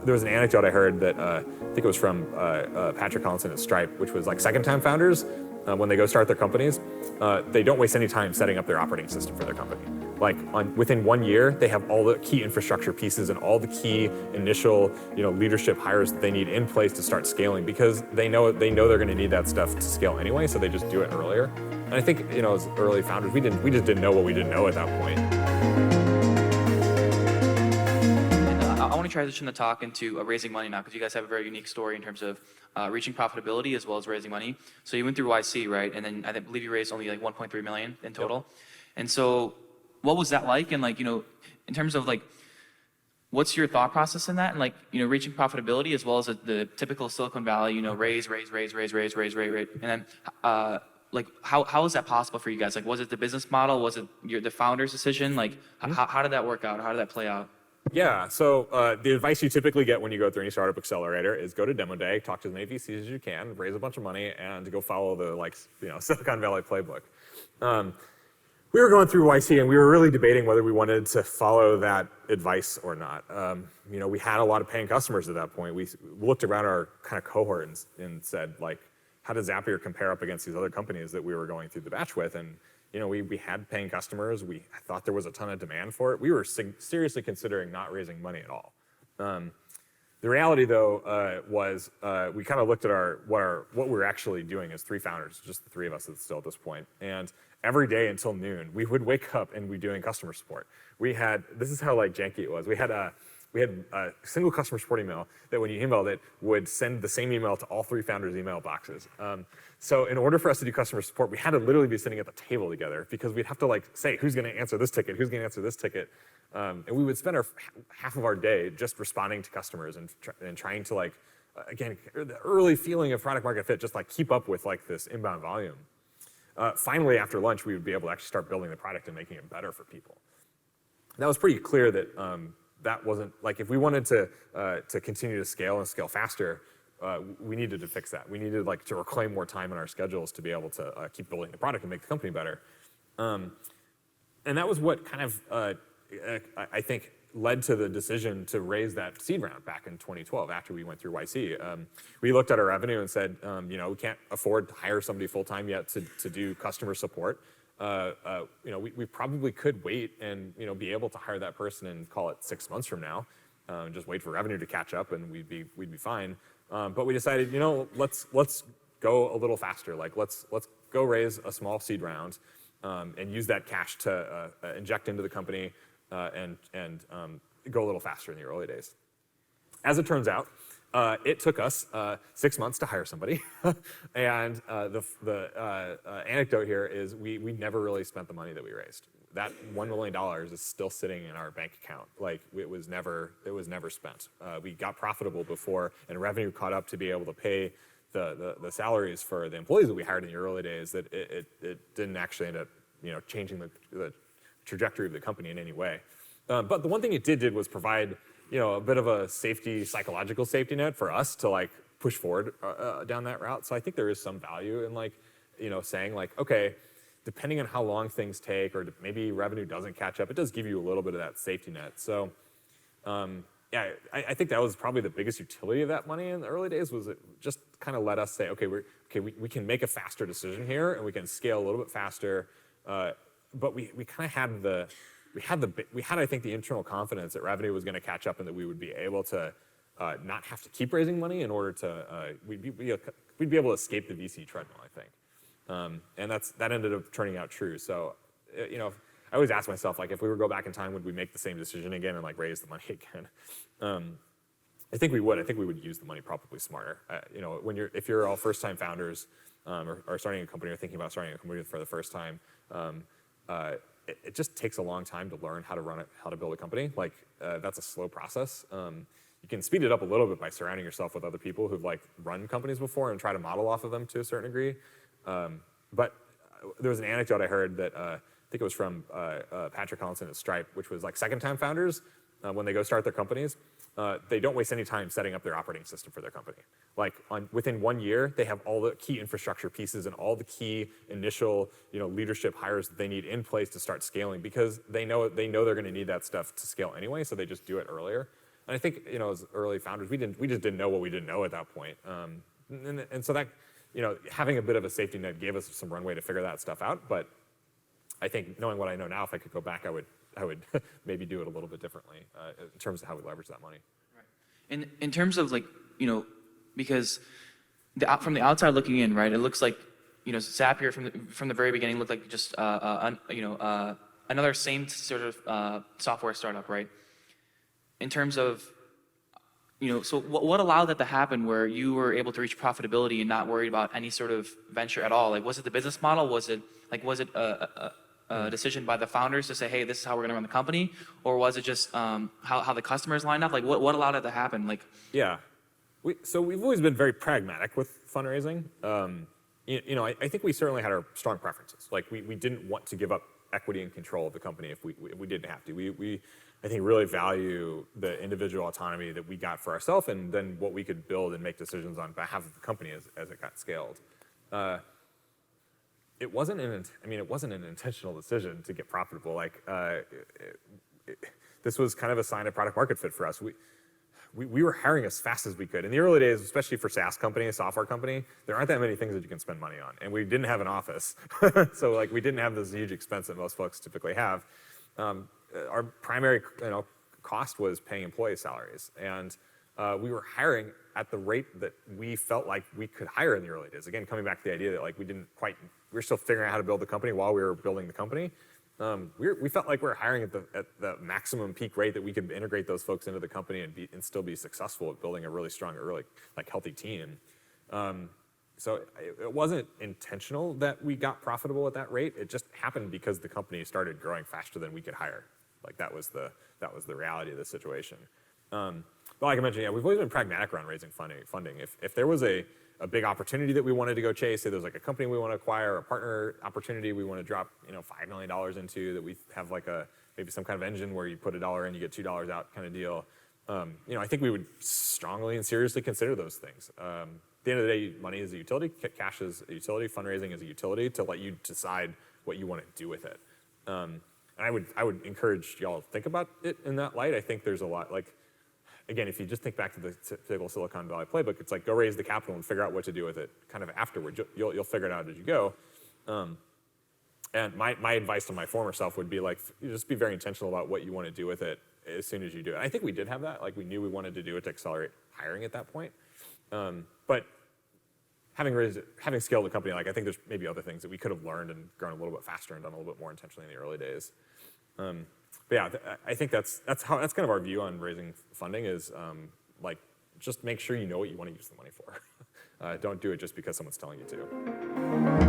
There was an anecdote I heard that I think it was from Patrick Collinson at Stripe, which was like second-time founders, when they go start their companies, they don't waste any time setting up their operating system for their company. Like within 1 year, they have all the key infrastructure pieces and all the key initial leadership hires that they need in place to start scaling, because they know they're going to need that stuff to scale anyway, so they just do it earlier. And I think as early founders, we just didn't know what we didn't know at that point. I want to transition the talk into raising money now, because you guys have a very unique story in terms of reaching profitability as well as raising money. So you went through YC, right? And then I believe you raised only like 1.3 million in total. Yep. And so what was that like? And in terms of what's your thought process in that? And reaching profitability as well as the typical Silicon Valley, raise. And then how is that possible for you guys? Was it the business model? Was it the founder's decision? How did that work out? How did that play out? Yeah, so the advice you typically get when you go through any startup accelerator is go to demo day, talk to as many VCs as you can, raise a bunch of money, and go follow the Silicon Valley playbook. We were going through YC, and we were really debating whether we wanted to follow that advice or not. We had a lot of paying customers at that point. We looked around our kind of cohort and said, how does Zapier compare up against these other companies that we were going through the batch with? And we had paying customers. I thought there was a ton of demand for it. We were seriously considering not raising money at all. The reality, though, was we kind of looked at what we're actually doing as three founders, just the three of us still at this point. And every day until noon, we would wake up and be doing customer support. This is how janky it was. We had a single customer support email that when you emailed it would send the same email to all three founders' email boxes. So in order for us to do customer support, we had to literally be sitting at the table together, because we'd have to say who's going to answer this ticket, who's going to answer this ticket. And we would spend half of our day just responding to customers and trying to again, the early feeling of product market fit, just keep up with this inbound volume. Finally, after lunch, we would be able to actually start building the product and making it better for people. That was pretty clear that that wasn't if we wanted to continue to scale and scale faster, we needed to fix that. We needed to reclaim more time in our schedules to be able to keep building the product and make the company better. And that was what kind of I think led to the decision to raise that seed round back in 2012 after we went through YC. We looked at our revenue and said, we can't afford to hire somebody full time yet to do customer support. We probably could wait and be able to hire that person and call it 6 months from now, and just wait for revenue to catch up and we'd be fine. But we decided, let's go a little faster. Let's go raise a small seed round and use that cash to inject into the company and go a little faster in the early days. As it turns out, it took us 6 months to hire somebody. And the anecdote here is we never really spent the money that we raised. That $1 million is still sitting in our bank account. It was never spent. We got profitable before, and revenue caught up to be able to pay the salaries for the employees that we hired in the early days. That it didn't actually end up changing the trajectory of the company in any way. But the one thing it did was provide a bit of a psychological safety net for us to push forward down that route. So I think there is some value in saying okay, depending on how long things take or maybe revenue doesn't catch up, it does give you a little bit of that safety net. So yeah, I think that was probably the biggest utility of that money in the early days, was it just kind of let us say, okay, we can make a faster decision here and we can scale a little bit faster. But we kind of had I think the internal confidence that revenue was going to catch up and that we would be able to not have to keep raising money in order to we'd be able to escape the VC treadmill, I think. And that ended up turning out true. So I always ask myself, if we were to go back in time, would we make the same decision again and raise the money again? I think we would. I think we would use the money probably smarter. If you're all first-time founders or starting a company or thinking about starting a company for the first time, it just takes a long time to learn how to run it, how to build a company. That's a slow process. You can speed it up a little bit by surrounding yourself with other people who've run companies before and try to model off of them to a certain degree. But there was an anecdote I heard that I think it was from Patrick Collinson at Stripe, which was second-time founders, when they go start their companies, they don't waste any time setting up their operating system for their company. Within 1 year, they have all the key infrastructure pieces and all the key initial leadership hires that they need in place to start scaling, because they know they're going to need that stuff to scale anyway, so they just do it earlier. And I think, as early founders, we just didn't know what we didn't know at that point. And so that, having a bit of a safety net gave us some runway to figure that stuff out. But I think knowing what I know now, if I could go back, I would maybe do it a little bit differently in terms of how we leverage that money. Right. In terms of because from the outside looking in, right, it looks like, Zapier from the very beginning looked like just another same sort of software startup, right? In terms of, so what allowed that to happen where you were able to reach profitability and not worried about any sort of venture at all? Like, was it the business model? Was it a decision by the founders to say, hey, this is how we're going to run the company? Or was it just how the customers lined up? Like, what allowed it to happen? Yeah. So we've always been very pragmatic with fundraising. I think we certainly had our strong preferences. Like, we didn't want to give up equity and control of the company if we didn't have to. We I think really value the individual autonomy that we got for ourselves, and then what we could build and make decisions on behalf of the company as it got scaled. It wasn't an intentional decision to get profitable. This was kind of a sign of product market fit for us. We were hiring as fast as we could. In the early days, especially for SaaS company, a software company, there aren't that many things that you can spend money on. And we didn't have an office. So we didn't have this huge expense that most folks typically have. Our primary cost was paying employee salaries. And we were hiring at the rate that we felt like we could hire in the early days. Again, coming back to the idea that we were still figuring out how to build the company while we were building the company. We felt like we were hiring at the maximum peak rate that we could integrate those folks into the company and still be successful at building a really strong, early, healthy team. So it wasn't intentional that we got profitable at that rate. It just happened because the company started growing faster than we could hire. That was the reality of the situation. But like I mentioned, we've always been pragmatic around raising funding. If there was a big opportunity that we wanted to go chase, say there's a company we want to acquire, a partner opportunity we want to drop $5 million into, that we have maybe some kind of engine where you put $1 in, you get $2 out kind of deal. I think we would strongly and seriously consider those things. At the end of the day, money is a utility, cash is a utility, fundraising is a utility to let you decide what you want to do with it. And I would encourage y'all to think about it in that light. I think there's a lot, again, if you just think back to the typical Silicon Valley playbook, it's go raise the capital and figure out what to do with it kind of afterwards. You'll figure it out as you go. And my advice to my former self would be just be very intentional about what you want to do with it as soon as you do it. I think we did have that. We knew we wanted to do it to accelerate hiring at that point. But having scaled the company, I think there's maybe other things that we could have learned and grown a little bit faster and done a little bit more intentionally in the early days. But yeah, I think that's kind of our view on raising funding is just make sure you know what you want to use the money for. Don't do it just because someone's telling you to.